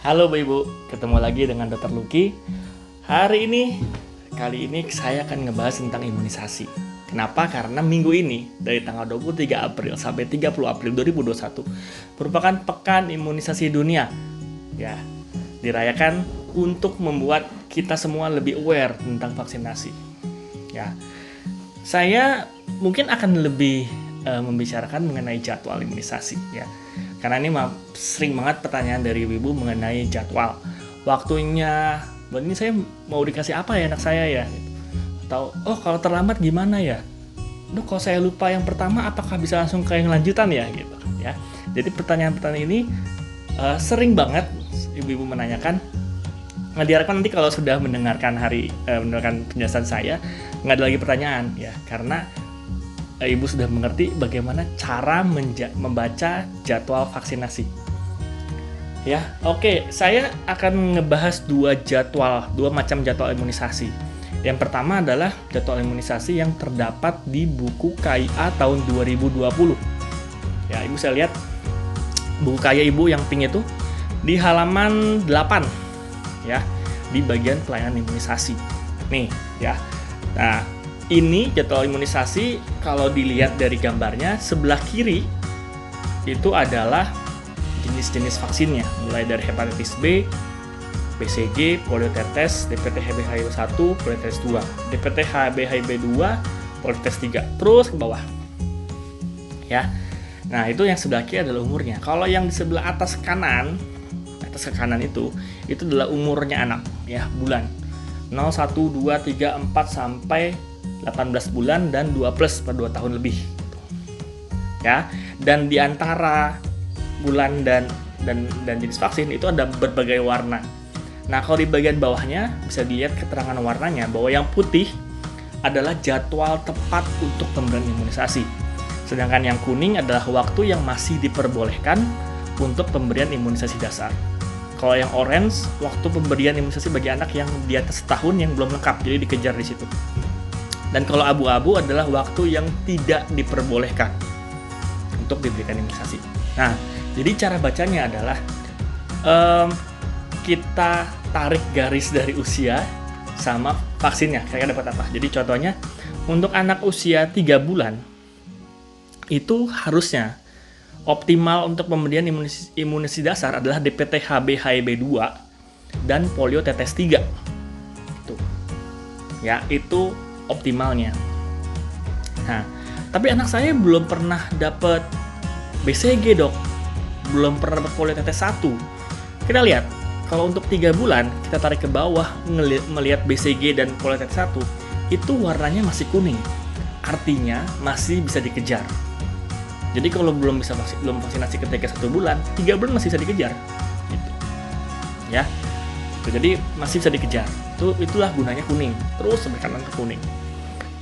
Halo Bapak Ibu, ketemu lagi dengan Dr. Lucky. Kali ini saya akan ngebahas tentang imunisasi. Kenapa? Karena minggu ini dari tanggal 23 April sampai 30 April 2021 merupakan pekan imunisasi dunia. Ya, dirayakan untuk membuat kita semua lebih aware tentang vaksinasi. Ya, saya mungkin akan lebih membicarakan mengenai jadwal imunisasi ya. Karena ini sering banget pertanyaan dari ibu mengenai jadwal. Waktunya, ini saya mau dikasih apa ya anak saya ya? Atau, kalau terlambat gimana ya? Kalau saya lupa yang pertama, apakah bisa langsung ke yang lanjutan ya? Gitu ya. Jadi pertanyaan-pertanyaan ini sering banget ibu-ibu menanyakan. Nggak diharapkan nanti kalau sudah mendengarkan penjelasan saya, nggak ada lagi pertanyaan ya. Karena ibu sudah mengerti bagaimana cara membaca jadwal vaksinasi. Ya, oke, saya akan ngebahas dua macam jadwal imunisasi. Yang pertama adalah jadwal imunisasi yang terdapat di buku KIA tahun 2020. Ya, ibu saya lihat buku KIA ibu yang pink itu di halaman 8 ya, di bagian pelayanan imunisasi. Nih, ya. Nah, ini jadwal imunisasi kalau dilihat dari gambarnya sebelah kiri itu adalah jenis-jenis vaksinnya, mulai dari hepatitis B, BCG, poliotetes, DPT-HB-HIB1, poliotetes 2, DPT-HB-HIB2, poliotetes 3, terus ke bawah. Ya. Nah, itu yang sebelah kiri adalah umurnya. Kalau yang di sebelah atas ke kanan itu adalah umurnya anak, ya, bulan. 0, 1, 2, 3, 4 sampai 18 bulan dan 2 plus per 2 tahun lebih. Ya, dan di antara bulan dan jenis vaksin itu ada berbagai warna. Nah, kalau di bagian bawahnya bisa dilihat keterangan warnanya bahwa yang putih adalah jadwal tepat untuk pemberian imunisasi. Sedangkan yang kuning adalah waktu yang masih diperbolehkan untuk pemberian imunisasi dasar. Kalau yang orange, waktu pemberian imunisasi bagi anak yang di atas setahun yang belum lengkap, jadi dikejar di situ. Dan kalau abu-abu adalah waktu yang tidak diperbolehkan untuk diberikan imunisasi. Nah, jadi cara bacanya adalah kita tarik garis dari usia sama vaksinnya. Kira-kira dapat apa? Jadi contohnya, untuk anak usia 3 bulan, itu harusnya optimal untuk pemberian imunisasi dasar adalah DPT-HB-HIB2 dan poliotetes 3. Itu. Ya, itu optimalnya. Nah, tapi anak saya belum pernah dapat BCG, Dok. Belum pernah dapat poliotetes 1. Kita lihat, kalau untuk 3 bulan kita tarik ke bawah melihat BCG dan poliotetes 1, itu warnanya masih kuning. Artinya masih bisa dikejar. Jadi kalau belum vaksinasi ketika 1 bulan, 3 bulan masih bisa dikejar. Gitu. Ya. Jadi masih bisa dikejar. Itulah gunanya kuning. Terus sampai kanan ke kuning.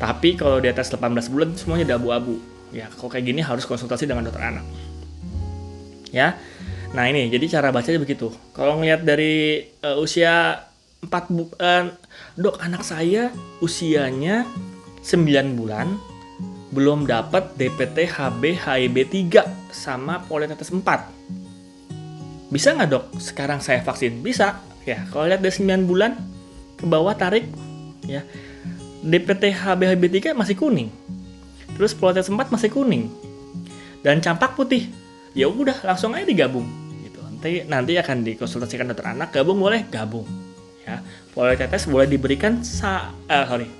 Tapi kalau di atas 18 bulan semuanya udah abu-abu. Ya, kalau kayak gini harus konsultasi dengan dokter anak. Ya. Nah, ini jadi cara bacanya begitu. Kalau ngelihat dari usia 4 bulan, Dok, anak saya usianya 9 bulan belum dapat DPT-HB-HIB3 sama poliotetes 4. Bisa nggak, Dok, sekarang saya vaksin? Bisa. Ya, kalau lihat dari 9 bulan ke bawah tarik, ya, DPT-HB-HIB3 masih kuning. Terus poliotetes 4 masih kuning. Dan campak putih. Ya udah, langsung aja digabung gitu. Nanti akan dikonsultasikan dokter anak, gabung boleh, gabung. Ya. Poliotetes boleh diberikan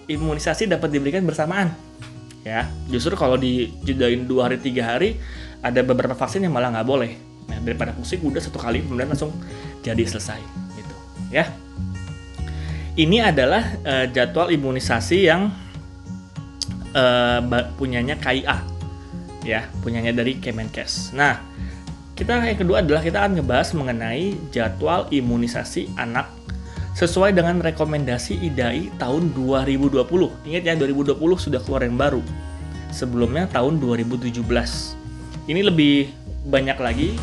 imunisasi dapat diberikan bersamaan. Ya, justru kalau dijedain 2 hari 3 hari ada beberapa vaksin yang malah nggak boleh. Nah, daripada pusing udah 1 kali kemudian langsung jadi selesai gitu. Ya. Ini adalah jadwal imunisasi yang punyanya KIA, ya, punyanya dari Kemenkes. Nah, yang kedua adalah kita akan ngebahas mengenai jadwal imunisasi anak sesuai dengan rekomendasi IDAI tahun 2020. Ingat ya, 2020 sudah keluar yang baru. Sebelumnya tahun 2017. Ini lebih banyak lagi,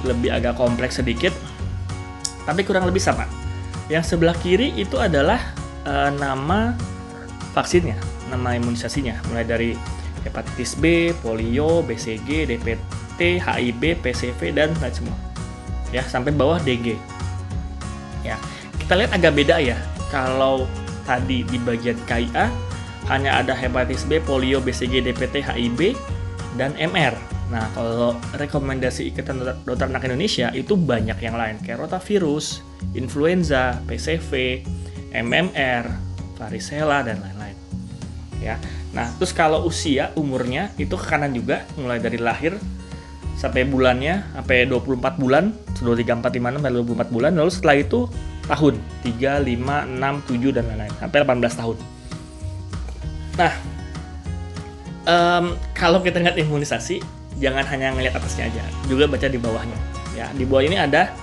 lebih agak kompleks sedikit, tapi kurang lebih sama. Yang sebelah kiri itu adalah nama vaksinnya, nama imunisasinya, mulai dari hepatitis B, polio, BCG, DPT, HIV, PCV, dan lain semua. Ya, sampai bawah DG. Ya, kita lihat agak beda ya. Kalau tadi di bagian KIA hanya ada hepatitis B, polio, BCG, DPT, HIV, dan MR. Nah, kalau rekomendasi Ikatan Dokter Anak Indonesia itu banyak yang lain, kayak rotavirus, influenza, PCV, MMR, varicella, dan lain-lain. Ya. Nah, terus kalau usia, umurnya itu ke kanan juga, mulai dari lahir sampai bulannya, sampai 24 bulan, 2, 3, 4, 5, 6, sampai 24 bulan, lalu setelah itu tahun, 3, 5, 6, 7, dan lain-lain, sampai 18 tahun. Nah, kalau kita lihat imunisasi, jangan hanya ngelihat atasnya aja, juga baca di bawahnya. Ya, di bawah ini ada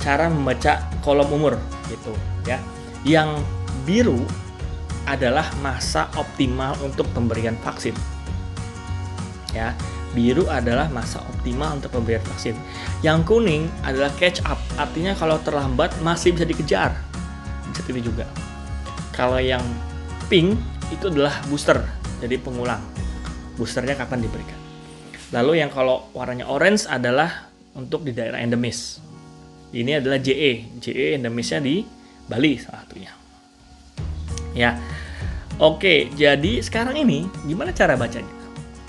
cara membaca kolom umur gitu ya. Yang biru adalah masa optimal untuk pemberian vaksin. Ya, biru adalah masa optimal untuk pemberian vaksin. Yang kuning adalah catch up, artinya kalau terlambat masih bisa dikejar. Bisa itu juga. Kalau yang pink itu adalah booster, jadi pengulang. Boosternya kapan diberikan. Lalu yang kalau warnanya orange adalah untuk di daerah endemis. Ini adalah JE. JE endemisnya di Bali salah satunya. Ya. Oke, jadi sekarang ini gimana cara bacanya?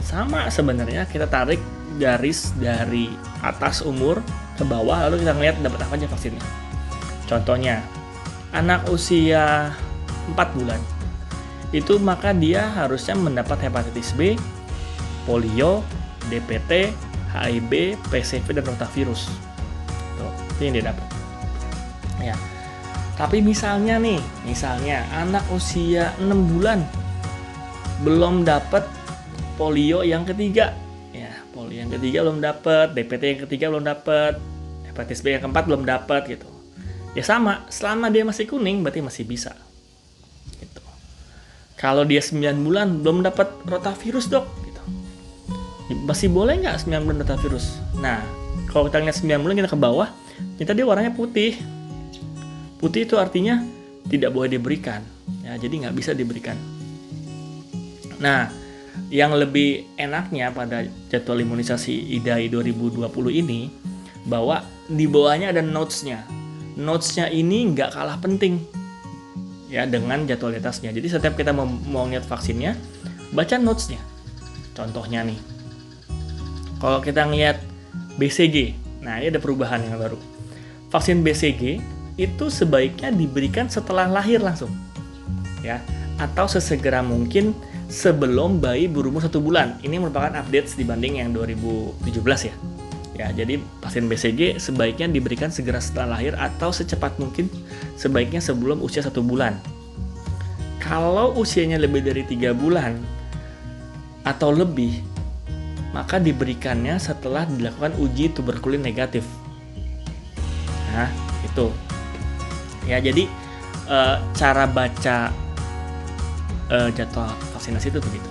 Sama sebenarnya, kita tarik garis dari atas umur ke bawah, lalu kita ngeliat dapat apa aja vaksinnya. Contohnya, anak usia 4 bulan itu maka dia harusnya mendapat hepatitis B, polio, DPT, HIV, PCV, dan rotavirus. Tuh, itu yang dia dapat. Ya. Tapi misalnya anak usia 6 bulan belum dapat polio yang ketiga. Ya, polio yang ketiga belum dapat, DPT yang ketiga belum dapat, hepatitis B yang keempat belum dapat gitu. Ya sama, selama dia masih kuning berarti masih bisa. Gitu. Kalau dia 9 bulan belum dapat rotavirus, Dok, gitu. Masih boleh nggak 9 bulan rotavirus? Nah, kalau kita lihat 9 bulan kita ke bawah, ternyata dia warnanya putih. Putih itu artinya tidak boleh diberikan. Ya, jadi nggak bisa diberikan. Nah, yang lebih enaknya pada jadwal imunisasi IDAI 2020 ini, bahwa di bawahnya ada notes-nya. Notes-nya ini nggak kalah penting ya dengan jadwal di atasnya. Jadi setiap kita mau lihat vaksinnya, baca notes-nya. Contohnya nih, kalau kita ngeliat BCG, nah ini ada perubahan yang baru. Vaksin BCG itu sebaiknya diberikan setelah lahir langsung, ya, atau sesegera mungkin sebelum bayi berumur 1 bulan. Ini merupakan update dibanding yang 2017 ya. Ya, jadi vaksin BCG sebaiknya diberikan segera setelah lahir atau secepat mungkin, sebaiknya sebelum usia 1 bulan. Kalau usianya lebih dari 3 bulan atau lebih, maka diberikannya setelah dilakukan uji tuberkulin negatif. Nah, itu. Ya, jadi cara baca jadwal vaksinasi itu begitu.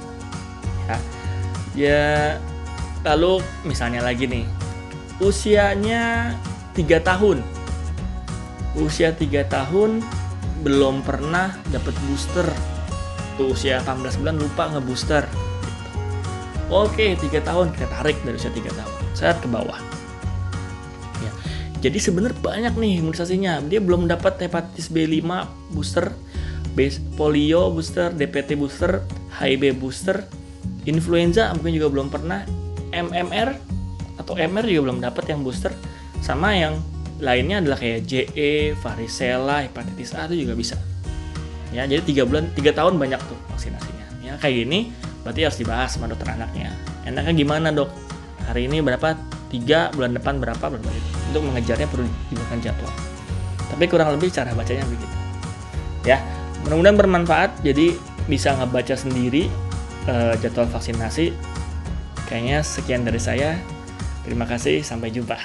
Ya, lalu misalnya lagi nih, usianya 3 tahun. Usia 3 tahun belum pernah dapat booster. Tuh usia 18 bulan lupa ngebooster. Oke, 3 tahun kita tarik dari usia 3 tahun. Set ke bawah. Ya. Jadi sebenarnya banyak nih imunisasinya. Dia belum dapat hepatitis B5 booster, polio booster, DPT booster, HIV booster, influenza mungkin juga belum pernah, MMR atau MR juga belum dapat yang booster, sama yang lainnya adalah kayak JE, varicella, hepatitis A itu juga bisa. Ya, jadi 3 tahun banyak tuh vaksinasinya. Ya, kayak gini berarti harus dibahas sama dokter anaknya. Enaknya gimana, Dok? Hari ini berapa? 3, bulan depan berapa gitu. Untuk mengejarnya perlu dibuatkan jadwal. Tapi kurang lebih cara bacanya begitu. Ya, mudah-mudahan bermanfaat. Jadi bisa ngebaca sendiri jadwal vaksinasi. Kayaknya sekian dari saya. Terima kasih, sampai jumpa.